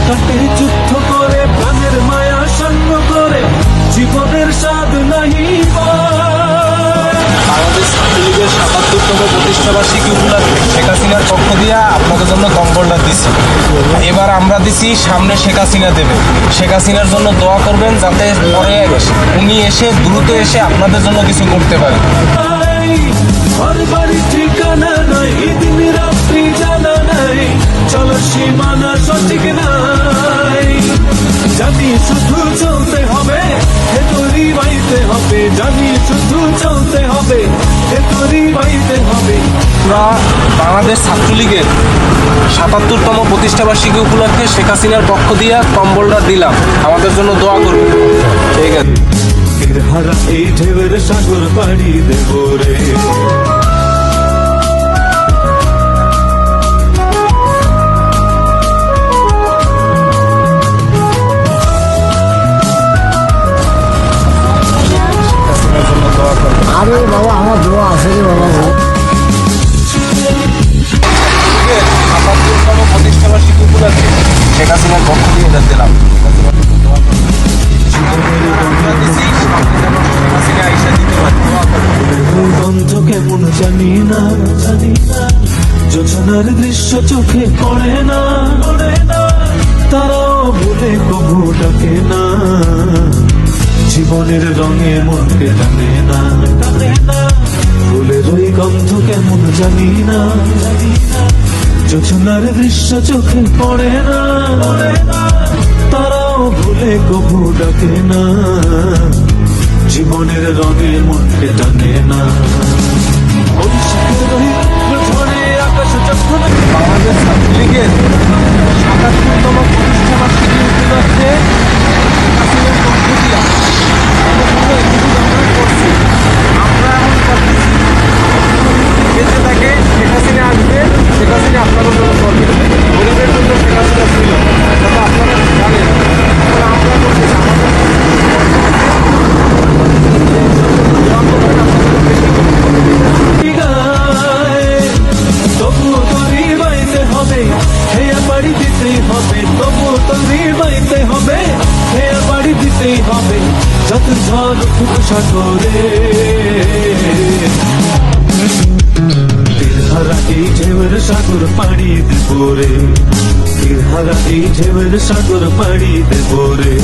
কাটে যুদ্ধ করে, প্রাণের মায়া সঙ্গ করে, জীবনের স্বাদ নাহি বাংলাদেশ ছাত্রলীগের ৭৭তম প্রতিষ্ঠাবার্ষিকী উপলক্ষে শেখ হাসিনার পক্ষ দিয়ে আপনাদের জন্য কম্বলটা দিচ্ছি। এবার আমরা দিচ্ছি, সামনে শেখ হাসিনা দেবে। শেখ হাসিনার জন্য দোয়া করবেন যাতে পরে উনি এসে দ্রুত এসে আপনাদের জন্য কিছু করতে পারে। ঘর বাড়ি ঠিকানা নাই, দিন রাত্রি জানা নাই, চলো সীমানা সঠিক নাই। জানি শুধু চলতে হবে, ভেতরি বাইতে হবে, জানি শুধু চলতে হবে, ভেতরি বাইতে হবে। আমরা বাংলাদেশ ছাত্রলীগের ৭৭তম প্রতিষ্ঠাবার্ষিকী উপলক্ষে শেখ হাসিনার পক্ষ দিয়ে কম্বলটা দিলাম, আমাদের জন্য দোয়া করবেন। ঠিক আছে। হারা এই ঢেউয়ের সাগর পাড়ি দেব রে। আরে বাবা, আমার দোয়া আছে রে বাবা। ৭৭তম প্রতিষ্ঠাবার্ষিকী উপলক্ষে শেখ হাসিনার পক্ষ দিয়ে এটা দিলাম। গন্ধ কেমন জানি না, জানি না, যোজনার দৃশ্য চোখে পড়ে না, তারাও বলে কবু ডাকে না, জীবনের রঙে মনকে জানে না, ফুলের ওই গন্ধ কেমন জানি না, যোজনার দৃশ্য চোখে পড়ে না, তারাও ভুলে কবু ডাকে না, জীবনের রঙে মনকে টানে না। আকাশ যখন বাংলাদেশ ছাত্রলীগের ৭৭তম প্রতিষ্ঠাবার্ষিকী উপলক্ষে হাসিনার পক্ষ দিয়া আমরা এমন করতেছি, বেঁচে থাকে শেখ হাসিনা আসবে, শেখ হাসিনা আপনাদের জন্য করবে, গরিবের জন্য শেখ হাসিনা ছিল, সেটা আপনারা জানেন। আমরা করতেছি তবু তরি বাইতে হবে, হেয়া বাড়ি দিতেই হবে, তবু তরি বাইতে হবে, হেয়া বাড়ি দিতেই হবে, যত ঝড় উঠুক সাগরে। হারা এই ঢেউয়ের সাগর পাড়ি দেব রে, হারা এই ঢেউয়ের সাগর পাড়ি দেব রে।